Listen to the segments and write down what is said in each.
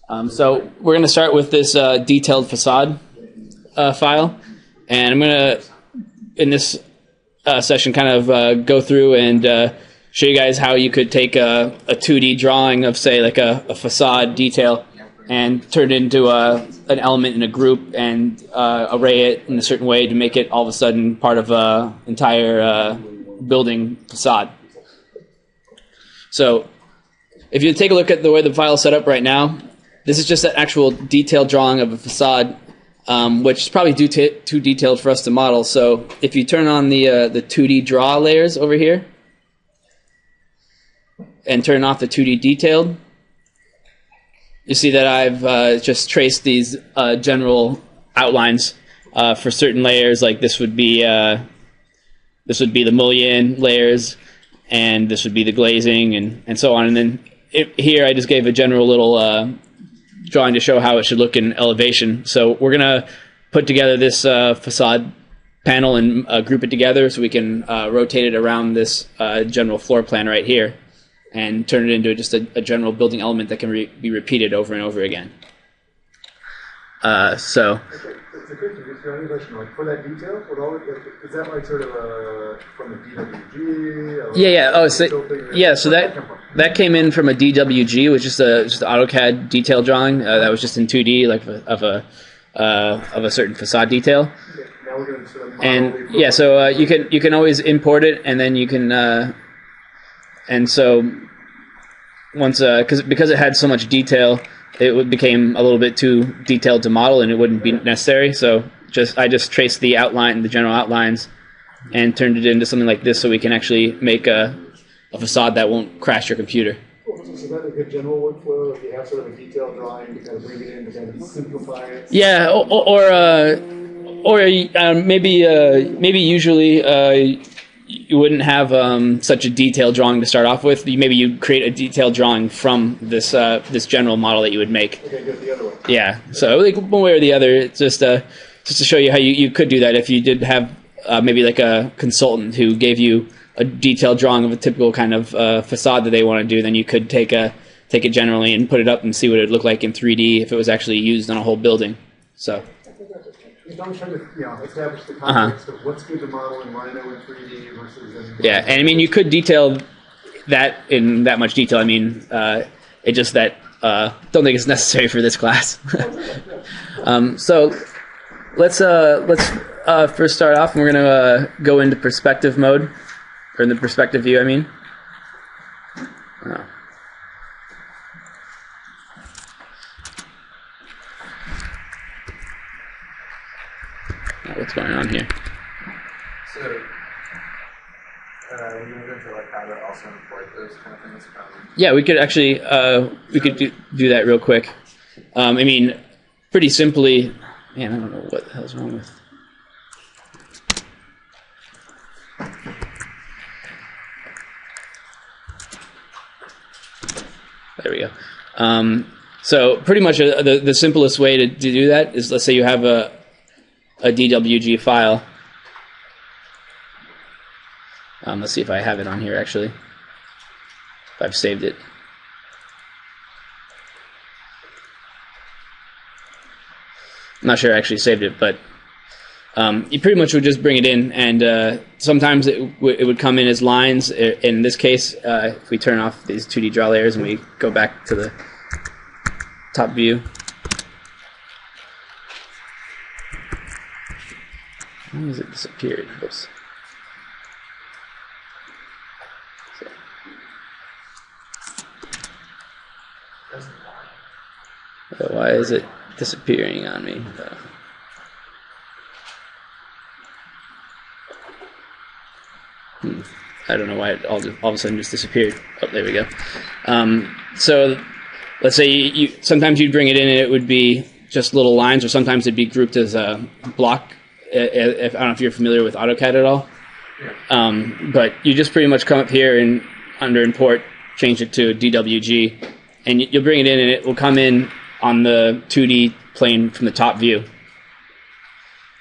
So we're going to start with this detailed facade file, and I'm going to, in this session, kind of go through and show you guys how you could take a 2D drawing of, say, like a facade detail and turn it into an element in a group and array it in a certain way to make it all of a sudden part of an entire building facade. So if you take a look at the way the file is set up right now, this is just an actual detailed drawing of a facade, which is probably too detailed for us to model. So if you turn on the 2D draw layers over here and turn off the 2D detailed, you see that I've just traced these general outlines for certain layers. Like this would be the mullion layers, and this would be the glazing, and so on. And then here I just gave a general little drawing to show how it should look in elevation. So we're going to put together this facade panel and group it together so we can rotate it around this general floor plan right here and turn it into just a general building element that can be repeated over and over again. So. It's a good question. Like for that detail, is that like sort of from the DWG? Yeah. Oh, so that came in from a DWG, which is just an AutoCAD detail drawing that was just in 2D, like of a certain facade detail. Okay. Now we're going to sort of and yeah, so you can always import it, and then you can and so once because it had so much detail, it became a little bit too detailed to model, and it wouldn't be necessary. So I just traced the outline, the general outlines, and turned it into something like this, so we can actually make a facade that won't crash your computer. Is that a good general workflow? If you have sort of a detailed drawing to kind of bring it in to kind of simplify it. Yeah, or maybe usually you wouldn't have such a detailed drawing to start off with. Maybe you'd create a detailed drawing from this general model that you would make. Okay, go the other way. Yeah, so like one way or the other, it's just to show you how you could do that if you did have maybe like a consultant who gave you a detailed drawing of a typical kind of facade that they want to do. Then you could take it generally and put it up and see what it would look like in 3D if it was actually used on a whole building. So. I'm trying to establish the context of what's good to model in Rhino in 3D versus... Yeah, and I mean, you could detail that in that much detail. I mean, it just that don't think it's necessary for this class. So let's first start off, and we're going to go into perspective mode, or in the perspective view, I mean. What's going on here? So, you want to go into like how to also import those kind of things from? Yeah, we could actually do that real quick. I mean, pretty simply. Man, I don't know what the hell's wrong with. There we go. So pretty much the simplest way to do that is, let's say you have a DWG file. Let's see if I have it on here, actually. If I've saved it. I'm not sure I actually saved it, but you pretty much would just bring it in, and sometimes it would come in as lines. In this case, if we turn off these 2D draw layers and we go back to the top view. Why has it disappeared? Whoops. Why is it disappearing on me? I don't know why it all of a sudden just disappeared. Oh, there we go. So let's say sometimes you'd bring it in and it would be just little lines, or sometimes it'd be grouped as a block. I don't know if you're familiar with AutoCAD at all, but you just pretty much come up here and under import, change it to DWG, and you'll bring it in, and it will come in on the 2D plane from the top view.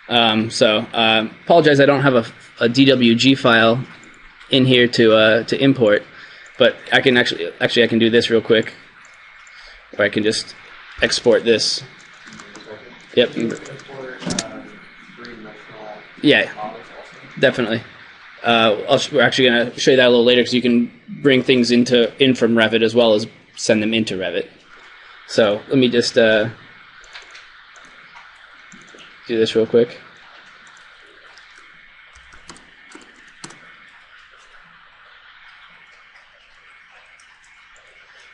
Apologize, I don't have a DWG file in here to import, but I can actually I can do this real quick, or I can just export this. Yep. Import three-dimensional Yeah, models also. definitely. We're actually going to show you that a little later because you can bring things in from Revit as well as send them into Revit. So let me just do this real quick.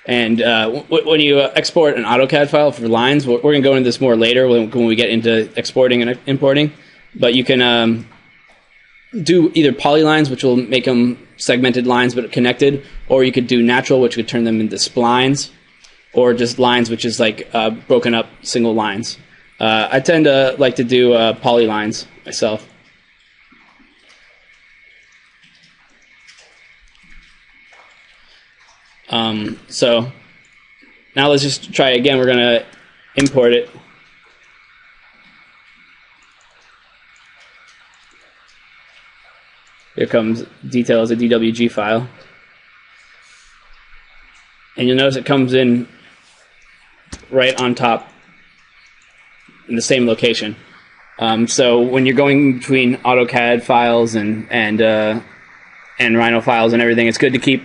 And when you export an AutoCAD file for lines, we're going to go into this more later when we get into exporting and importing. But you can do either polylines, which will make them segmented lines but connected, or you could do natural, which would turn them into splines, or just lines, which is like broken up single lines. I tend to like to do polylines myself. So now let's just try again. We're going to import it. Here comes detail as a DWG file. And you'll notice it comes in right on top in the same location. So when you're going between AutoCAD files and Rhino files and everything, it's good to keep,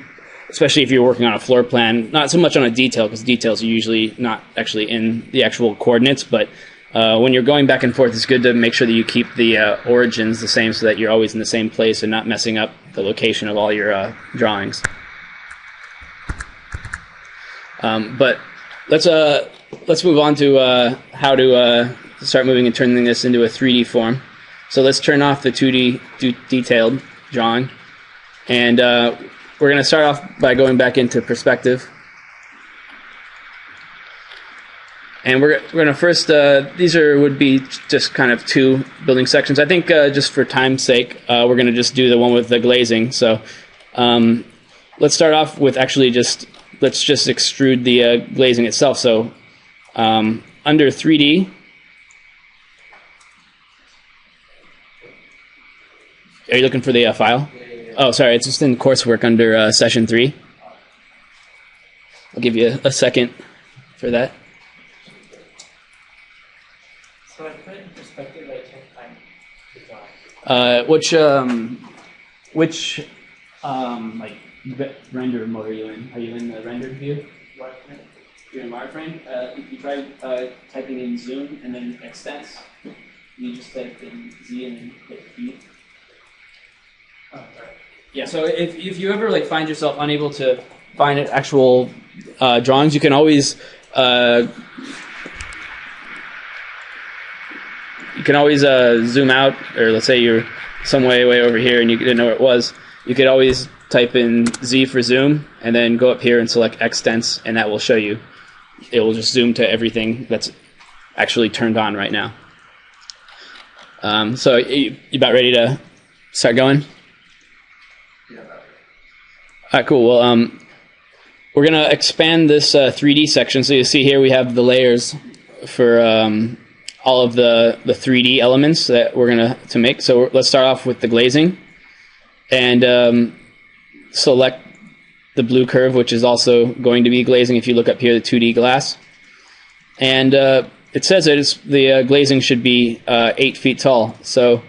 especially if you're working on a floor plan, not so much on a detail, because details are usually not actually in the actual coordinates, but when you're going back and forth, it's good to make sure that you keep the origins the same so that you're always in the same place and not messing up the location of all your drawings. But let's move on to how to start moving and turning this into a 3D form. So let's turn off the 2D detailed drawing, and we're going to start off by going back into perspective. And we're going to first, these would be just kind of two building sections. I think just for time's sake, we're going to just do the one with the glazing. So let's start off with actually let's just extrude the glazing itself. So under 3D, are you looking for the file? Oh, sorry, it's just in coursework under session 3. I'll give you a second for that. So I put it in perspective, I can't find the drawing. Which like render mode are you in? Are you in the rendered view? Wireframe. You're in wireframe. If you try typing in zoom and then extents, you just type in Z and then hit E. Oh, right. Yeah. So if you ever like find yourself unable to find actual drawings, you can always zoom out, or let's say you're some way over here and you didn't know where it was. You could always type in Z for zoom and then go up here and select extents, and that will show you. It will just zoom to everything that's actually turned on right now. So you about ready to start going? Yeah, that way. All right, cool. Well, we're going to expand this 3D section. So you see here we have the layers for all of the 3D elements that we're going to make. So let's start off with the glazing. And select the blue curve, which is also going to be glazing if you look up here, the 2D glass. And it says that the glazing should be 8 feet tall. So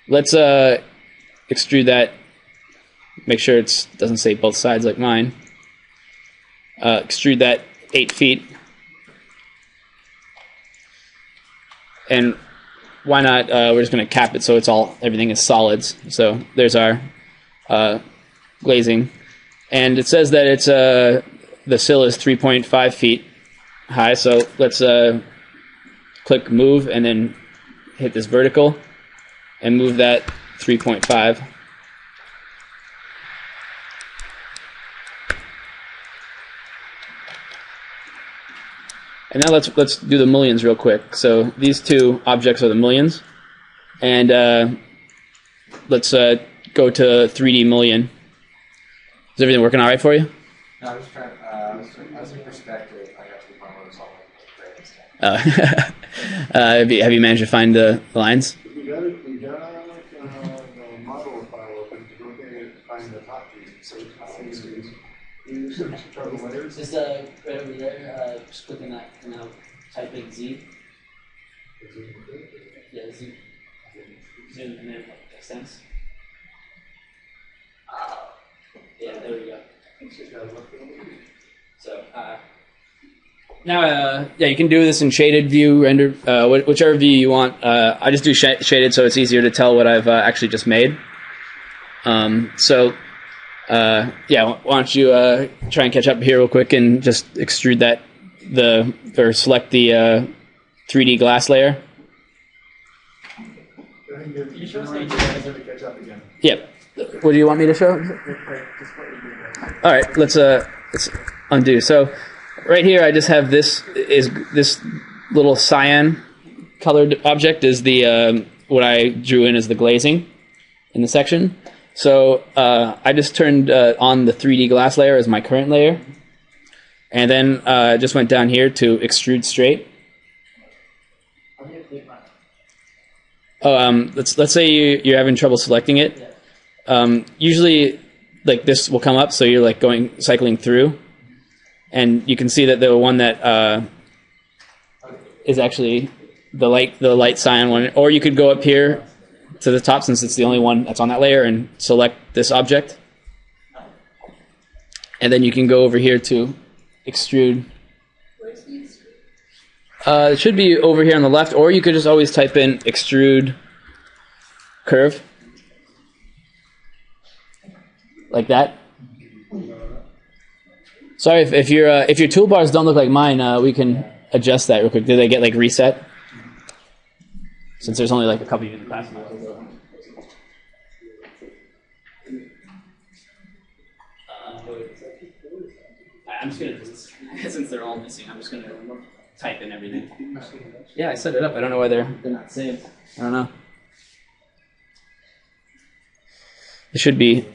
let's extrude that. Make sure it doesn't say both sides like mine. Extrude that 8 feet. And why not? We're just going to cap it so everything is solids. So there's our glazing, and it says that it's the sill is 3.5 feet high. So let's click move and then hit this vertical and move that 3.5. And now let's do the mullions real quick. So these two objects are the mullions, and let's go to 3D mullion. Is everything working all right for you? No, I was trying. I was in perspective. I got to the point where it was all like great and stuff. Have you managed to find the lines? We got the model file open to go there and find the top piece. So it's You should try the layers. Just right over there, just click on that and now type in Z. Yeah, Z. Zoom and then extends. Yeah, there we go. So now, yeah, you can do this in shaded view, render, whichever view you want. I just do shaded so it's easier to tell what I've actually just made. Yeah, why don't you try and catch up here real quick and just extrude that, or select the 3D glass layer. You show us to catch up again. Yep. What do you want me to show? All right, let's undo. So right here, I just have this little cyan colored object is the what I drew in as the glazing in the section. So I just turned on the 3D glass layer as my current layer, and then just went down here to extrude straight. Oh, let's say you're having trouble selecting it. Usually, like this will come up, so you're like cycling through, and you can see that the one that is actually the light cyan one. Or you could go up here to the top, since it's the only one that's on that layer, and select this object, and then you can go over here to extrude. It should be over here on the left, or you could just always type in extrude curve, like that. Sorry if your toolbars don't look like mine, we can adjust that real quick. Did they get like reset? Since there's only like a couple of you in the class. I'm just gonna, since they're all missing, I'm just gonna type in everything. Yeah, I set it up. I don't know why they're not saved. I don't know. It should be,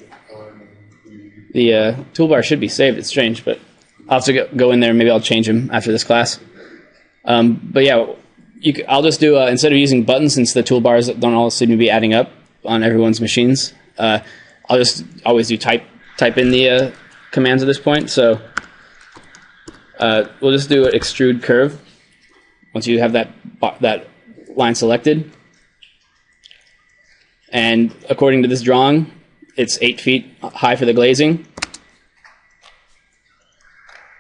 the toolbar should be saved. It's strange, but I'll have to go in there. Maybe I'll change them after this class. But yeah, I'll just do, instead of using buttons, since the toolbars don't all seem to be adding up on everyone's machines, I'll just always do type in the commands at this point. So we'll just do an extrude curve once you have that line selected. And according to this drawing, it's 8 feet high for the glazing.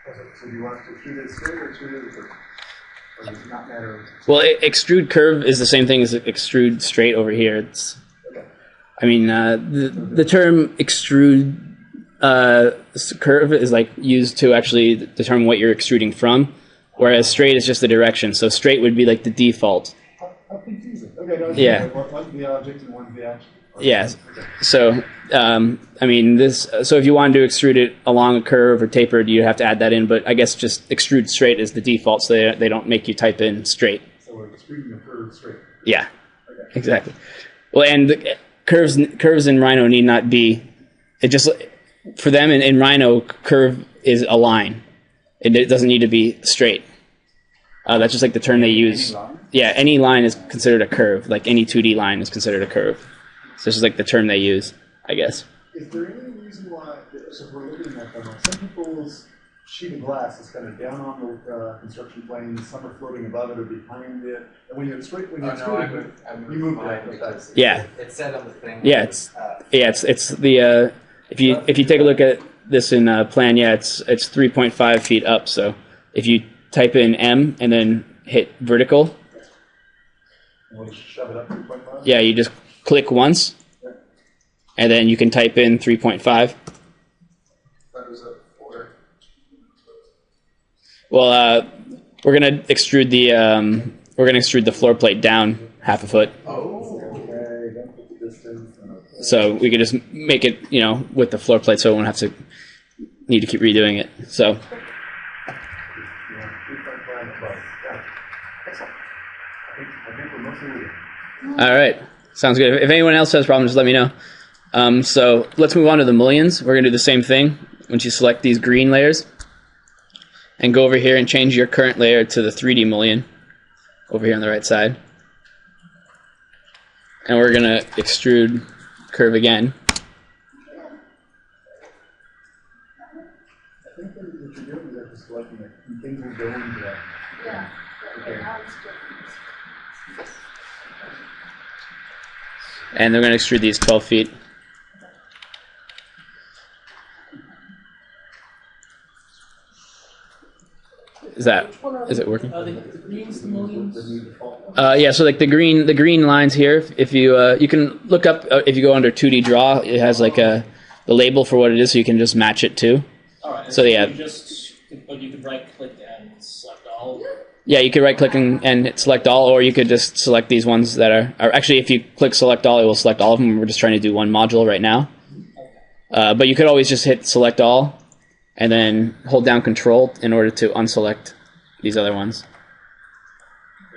So do you want to extrude it straight or extrude it curve? Or does it not matter? Well, extrude curve is the same thing as extrude straight over here. It's, I mean, the term extrude curve is like used to actually determine what you're extruding from, whereas straight is just the direction. So straight would be like the default. How confusing. Okay, no, yeah. One's the object and one's the action. Okay. Yeah. So, I mean, this. So if you wanted to extrude it along a curve or tapered, you have to add that in. But I guess just extrude straight is the default, so they don't make you type in straight. So we're extruding the curve straight. Yeah. Okay. Exactly. Well, and the curves in Rhino need not be. It just for them in Rhino, curve is a line. It doesn't need to be straight. That's just like the term they use. Any line? Yeah, any line is considered a curve. Like any 2D line is considered a curve. So this is like the term they use, I guess. Is there any reason why, so if we're looking at them, some people's sheet of glass is kind of down on the construction plane, some are floating above it or behind it, and when you extrude you move that. because Yeah. it said on the thing. Yeah, it's the if you take a look at this in plan, yeah, it's 3.5 feet up. So if you type in M and then hit vertical, And we'll shove it up 3.5? yeah, you just click once, and then you can type in 3.5. That was a 4. Well, we're gonna extrude the floor plate down half a foot. Oh. Okay, don't put the distance. So we could just make it, with the floor plate, so we won't have to need to keep redoing it. So. Yeah, 3.5 above. Yeah. Excellent. I think we're mostly with it. All right, sounds good. If anyone else has problems, just let me know. So let's move on to the mullions. We're gonna do the same thing. Once you select these green layers, and go over here and change your current layer to the 3D mullion, over here on the right side. And we're gonna extrude curve again. selecting it, and things will go into that. Yeah. Okay. And they're going to extrude these 12 feet. Is it working? The green simoleons. Yeah, so like the green lines here. If you you can look up if you go under 2D Draw, it has like the label for what it is, so you can just match it too. All right. So yeah, you could right click and select all. yeah, you could right click and select all, or you could just select these ones that are actually if you click select all, it will select all of them. We're just trying to do one module right now, but you could always just hit select all, and then hold down Control in order to unselect these other ones.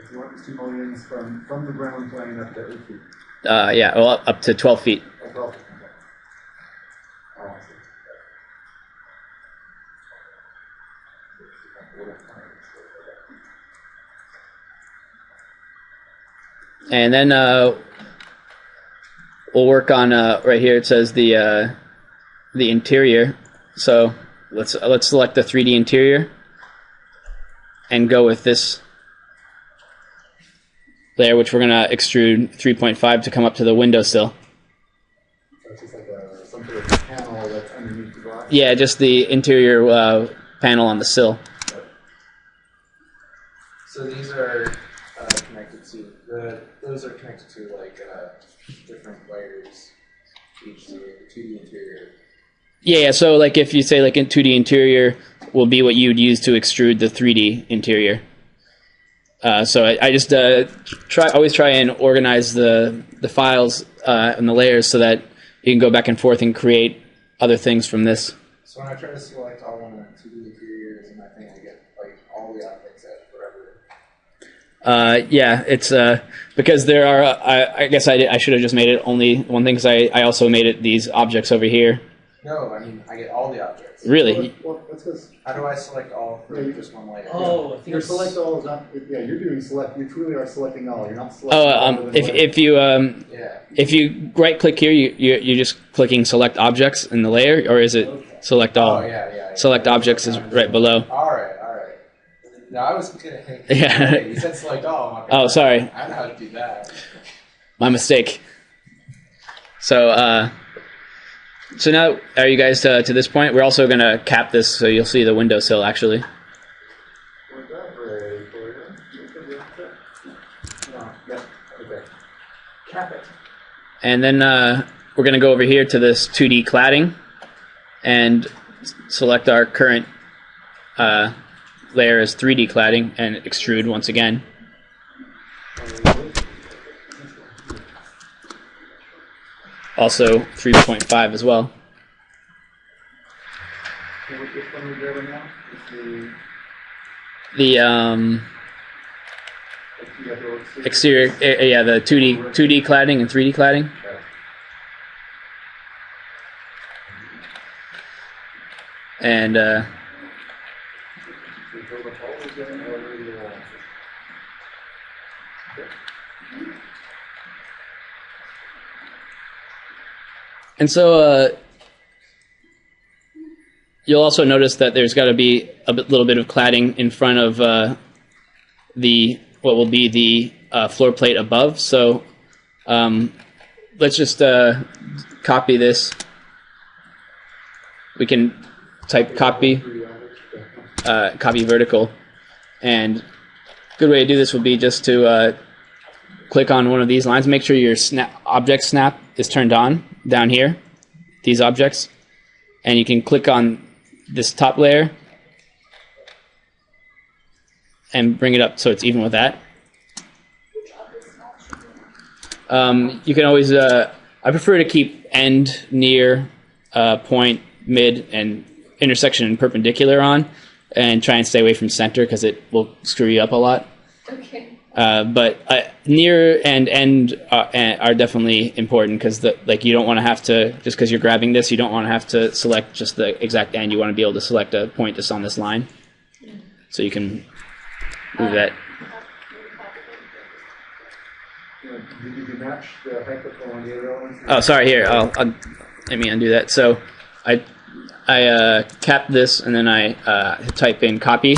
If you want these 2 mullions from the ground plane up to 8 feet. Yeah, well, up to 12 feet. 12 feet. Oh, I see. And then we'll work on right here. It says the interior. So let's select the 3D interior and go with this layer, which we're going to extrude 3.5 to come up to the windowsill. So it's just like some sort of panel that's underneath the glass? Yeah, just the interior panel on the sill. So these are connected to those are connected to like different layers. Each the 2D interior. Yeah, so like if you say like in 2D interior will be what you would use to extrude the 3D interior. So I just always try and organize the files and the layers so that you can go back and forth and create other things from this. So when I try to select all one of the 2D interiors in my thing, I get like all the objects at whatever. Yeah, it's because there are. I guess I should have just made it only one thing because I also made it these objects over here. No, I mean I get all the objects. Really? Well, what's this? How do I select all for just one layer? Oh, I think Your it's select all is not. Yeah, you're doing select. You truly are selecting all. You're not selecting all. Oh, if you Yeah. if you right click here, you're just clicking select objects in the layer, or is it select all? Oh yeah. Select objects is right below. All right. No, I was gonna think. Yeah. You said select all. I'm like, Oh, sorry, I know how to do that. my mistake. So so now are you guys to this point? We're also gonna cap this, so you'll see the windowsill actually. Was that ready for you? No, yeah, okay. Cap it. And then we're going to go over here to this 2D cladding and select our current layer as 3D cladding and extrude once again. Also 3.5 as well. So which one are we grabbing now? Is The exterior, yeah, the 2D cladding and 3D cladding. And so you'll also notice that there's got to be a little bit of cladding in front of the what will be the floor plate above. So let's just copy this. We can type copy vertical, and a good way to do this would be just to click on one of these lines. Make sure your object snap is turned on down here, these objects, and you can click on this top layer and bring it up so it's even with that. You can always, I prefer to keep end, near, point, mid, and intersection and perpendicular on, and try and stay away from center because it will screw you up a lot. Okay. But near and end are definitely important because you don't want to have to, just because you're grabbing this, you don't want to have to select just the exact end. You want to be able to select a point just on this line. So you can move that. Did you match the hypercolor on the other ones? Oh, sorry, here. I'll let me undo that. So I I cap this, and then I type in copy,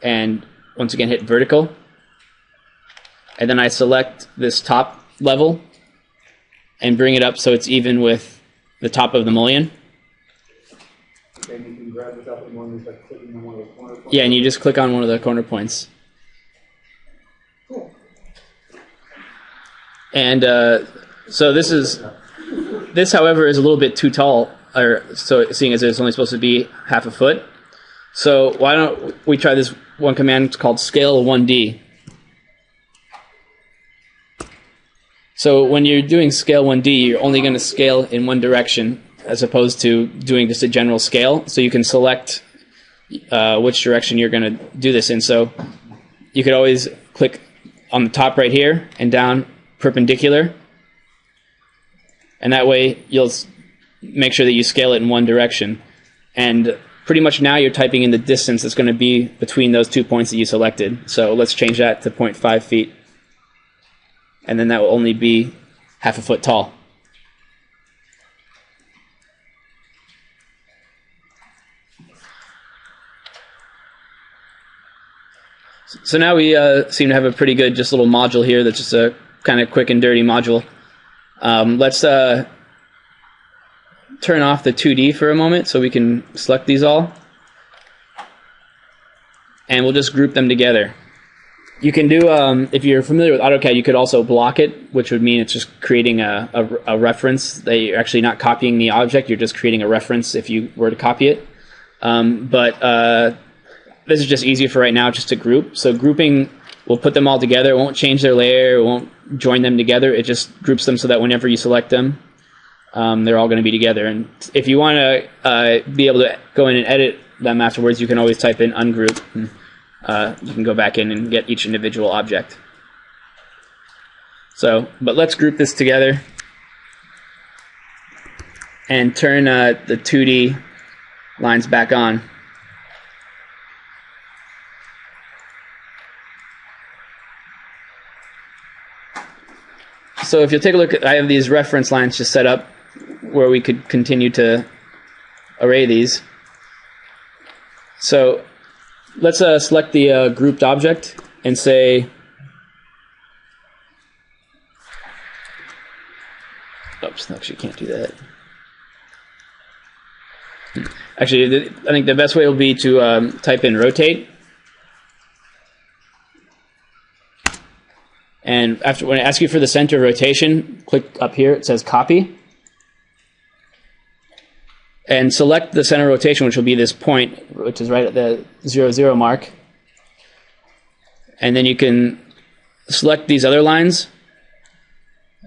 and once again hit vertical, and then I select this top level and bring it up so it's even with the top of the mullion. And you can grab the top of the mullion by clicking on one of the corner points. Yeah, and you just click on one of the corner points. Cool. And so this, however, is a little bit too tall, or so seeing as it's only supposed to be half a foot. So why don't we try this one command called scale 1D. So when you're doing scale 1D, you're only going to scale in one direction as opposed to doing just a general scale. So you can select which direction you're going to do this in. So you could always click on the top right here and down perpendicular. And that way you'll make sure that you scale it in one direction. And pretty much now you're typing in the distance that's going to be between those 2 points that you selected. So let's change that to 0.5 feet. And then that will only be half a foot tall. So now we seem to have a pretty good just little module here that's just a kind of quick and dirty module. Let's turn off the 2D for a moment so we can select these all. And we'll just group them together. You can do, if you're familiar with AutoCAD, you could also block it, which would mean it's just creating a reference. That you're actually not copying the object, you're just creating a reference if you were to copy it. But this is just easier for right now just to group. So grouping, we'll put them all together. It won't change their layer, it won't join them together. It just groups them so that whenever you select them, they're all going to be together. And if you want to be able to go in and edit them afterwards, you can always type in ungroup. And, you can go back in and get each individual object. So, but let's group this together and turn the 2D lines back on. So if you'll take a look, I have these reference lines just set up where we could continue to array these. So let's select the grouped object and say, oops, actually can't do that. Actually, I think the best way will be to type in rotate. And after, when I ask you for the center of rotation, click up here, it says copy. And select the center of rotation, which will be this point, which is right at the 0, 0 mark. And then you can select these other lines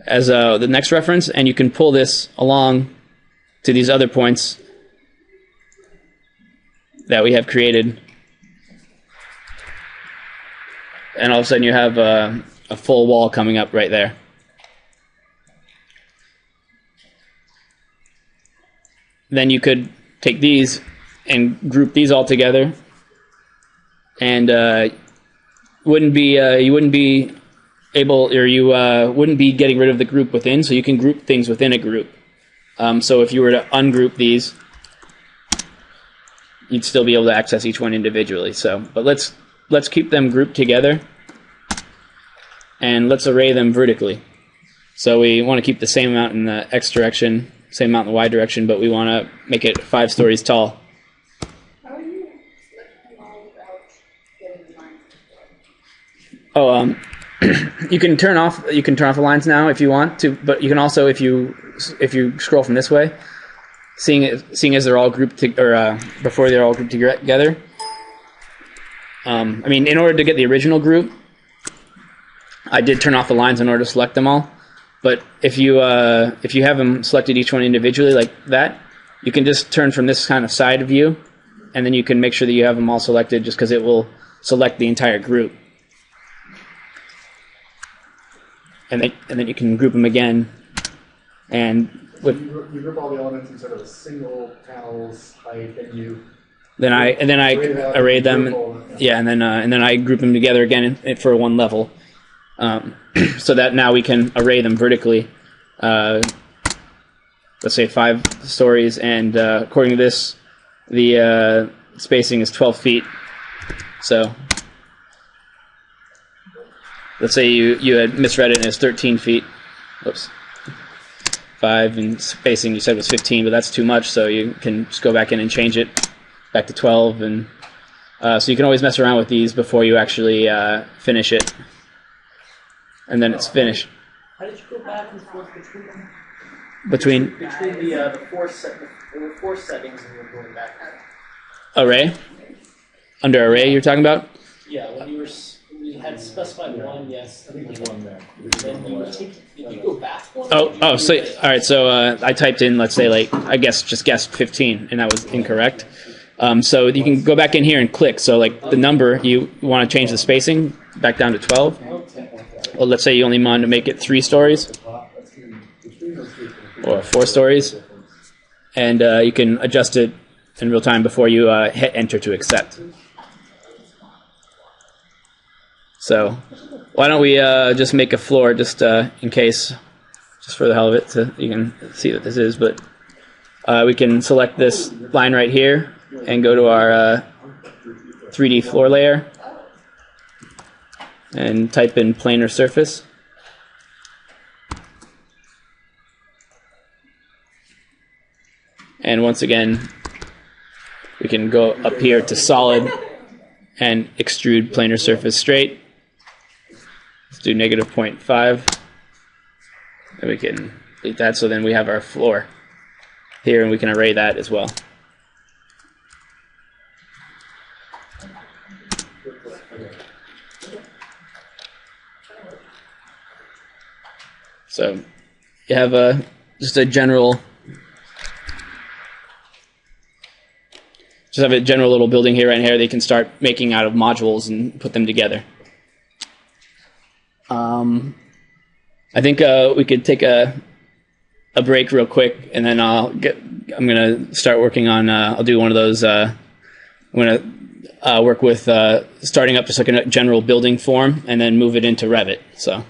as the next reference, and you can pull this along to these other points that we have created. And all of a sudden you have a full wall coming up right there. Then you could take these and group these all together, and you wouldn't be able, or you wouldn't be getting rid of the group within. So you can group things within a group. So if you were to ungroup these, you'd still be able to access each one individually. So, but let's keep them grouped together, and let's array them vertically. So we want to keep the same amount in the X direction, same amount in the Y direction, but we want to make it 5 stories tall. How do you select them all without getting the lines? Oh, you can turn off the lines now if you want to, but you can also, if you scroll from this way, seeing as they're all grouped before they're all grouped together. I mean, in order to get the original group, I did turn off the lines in order to select them all. But if you have them selected each one individually like that, you can just turn from this kind of side view, and then you can make sure that you have them all selected, just because it will select the entire group. And then you can group them again, and with You group all the elements in sort of a single panels height, and you then I array them, yeah, and then I group them together again for one level. So that now we can array them vertically let's say 5 stories, and according to this, the spacing is 12 feet. So let's say you had misread it as 13 feet. Whoops. 5 and spacing you said was 15, but that's too much, so you can just go back in and change it back to 12. And so you can always mess around with these before you actually finish it. And then it's finished. How did you go back and forth between them? Between The there were 4 settings and you were going back. array? Under array you're talking about? Yeah, when you had specified 1, yes. I think there's one there. Then you would take, did you go back one? So all right. So I typed in, let's say, like I guessed 15, and that was incorrect. So you can go back in here and click. So like the number you want to change the spacing back down to 12. Well, let's say you only want to make it 3 stories or 4 stories, and you can adjust it in real time before you hit enter to accept. So why don't we just make a floor just in case, just for the hell of it, so you can see what this is. But we can select this line right here and go to our 3D floor layer and type in planar surface. And once again, we can go up here to solid and extrude planar surface straight. Let's do -0.5. And we can delete that, so then we have our floor here, and we can array that as well. So you have just a general little building here right here. They can start making out of modules and put them together. I think we could take a break real quick, and then I'm gonna start working on. I'll do one of those. I'm gonna work with starting up just like a general building form, and then move it into Revit. So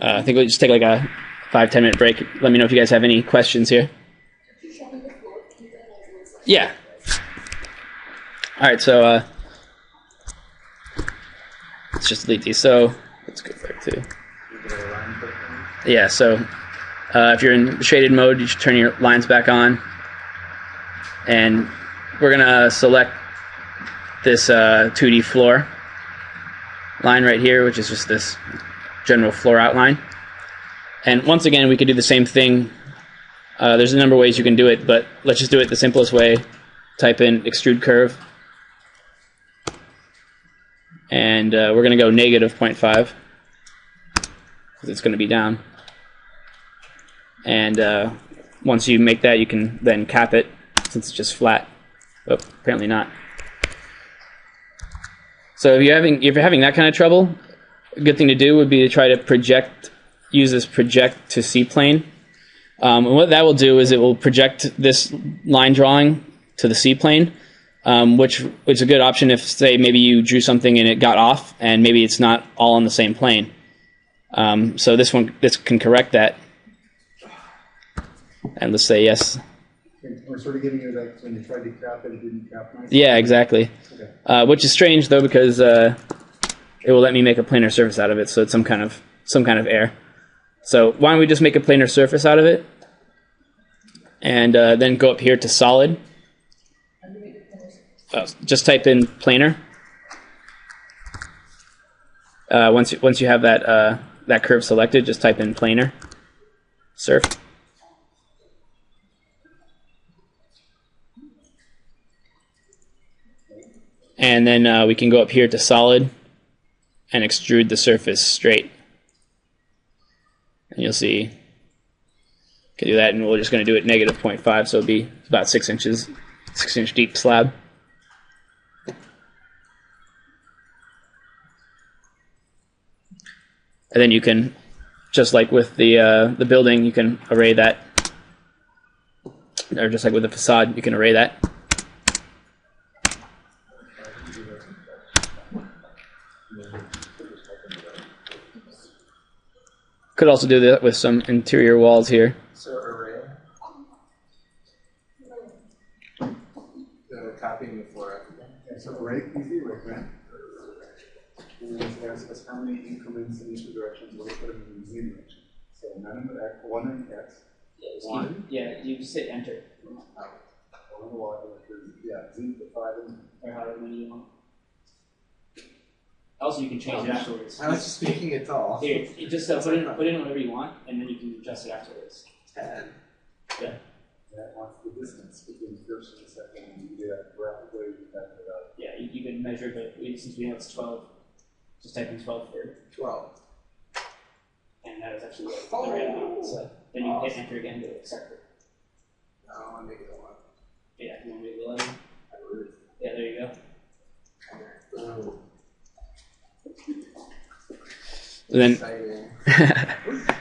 I think we'll just take like a 5-10 minute break. Let me know if you guys have any questions here. Yeah. All right. So let's just delete these. So let's go back to. Yeah. So if you're in shaded mode, you should turn your lines back on, and we're gonna select this 2D floor line right here, which is just this general floor outline. And once again, we could do the same thing. There's a number of ways you can do it, but let's just do it the simplest way. Type in extrude curve, and we're going to go -0.5 because it's going to be down. And once you make that, you can then cap it since it's just flat. Oh, apparently not. So if you're having that kind of trouble, a good thing to do would be to try to use this project to C-plane. And what that will do is it will project this line drawing to the C-plane, which is a good option if, say, maybe you drew something and it got off, and maybe it's not all on the same plane. So this can correct that. And let's say yes. We're sort of giving you that when you tried to cap it, it didn't cap nicely. Yeah, exactly. Okay. Which is strange though, because it will let me make a planar surface out of it, so it's some kind of error. So why don't we just make a planar surface out of it, and then go up here to solid. Just type in planar. Once you have that curve selected, just type in planar surf. And then we can go up here to solid and extrude the surface straight. And you'll see, can do that, and we're just going to do it -0.5, so it'll be about 6 inches, 6-inch deep slab. And then you can, just like with the building, you can array that, or just like with the facade, you can array that. Could also do that with some interior walls here. So array The copying the floor. Okay, so rake, easy rake, right? And then ask us how many increments in each direction, we're going to put them in the z direction. So none of the x, one in x, one. Yeah, you just hit enter. One in y, yeah, z to 5 and Or however many you want. Also, you can change it afterwards. I was just making it tall. Here, you just put in whatever you want, and then you can adjust it afterwards. 10. Yeah. that wants the distance between the first and the second, and you do that graphically, you can type it out. Yeah, you can measure, but since we know it's 12, just type in 12 for 12. and that is actually the right amount. So then you hit enter again to accept it. I don't want to make it 11. Yeah, you want to make it 11? I would. Yeah, there you go. Oh, Then, exciting.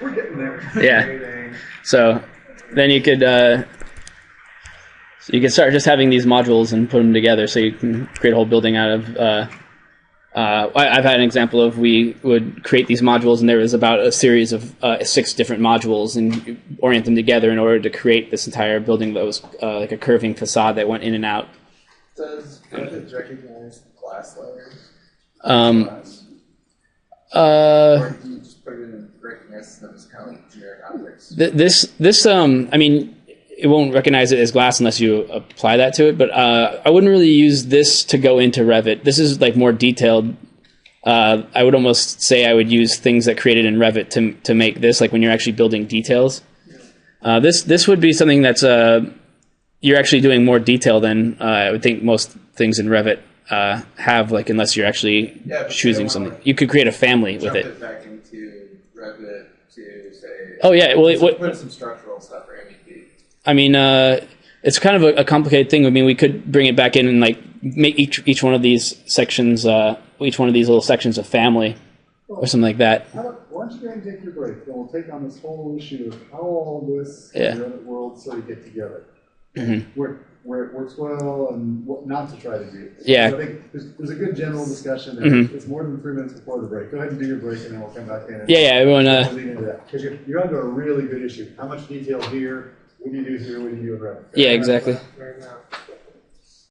We're getting there. yeah. Exciting. So then you could start just having these modules and put them together, so you can create a whole building out of. I've had an example of we would create these modules, and there was about a series of 6 different modules, and you orient them together in order to create this entire building that was like a curving facade that went in and out. Does Revit recognize glass layers? Or do you just put it in recognize them as kind of like generic objects? I mean, it won't recognize it as glass unless you apply that to it, but I wouldn't really use this to go into Revit. This is like more detailed. I would almost say I would use things that created in Revit to make this, like when you're actually building details. This would be something that's you're actually doing more detail than I would think most things in Revit have, like unless you're actually choosing something. You could create a family with it. Jump it back into Revit to say. Oh yeah, well, Put some structural stuff for MEP. I mean, it's kind of a complicated thing. I mean, we could bring it back in and like make each one of these sections, each one of these little sections a family, or something like that. Why don't you go ahead and take your break, and we'll take on this whole issue of how all this Yeah. and the other world sort of get together. Mm-hmm. Where it works well and what not to try to do. Yeah. So I think there's a good general discussion. And Mhm. It's more than 3 minutes before the break. Go ahead and do your break, and then we'll come back in. And Yeah, everyone. we'll lead into that. Because you're onto a really good issue. How much detail here? What do you do here? What do you do in Revit? Yeah, exactly. Fair enough.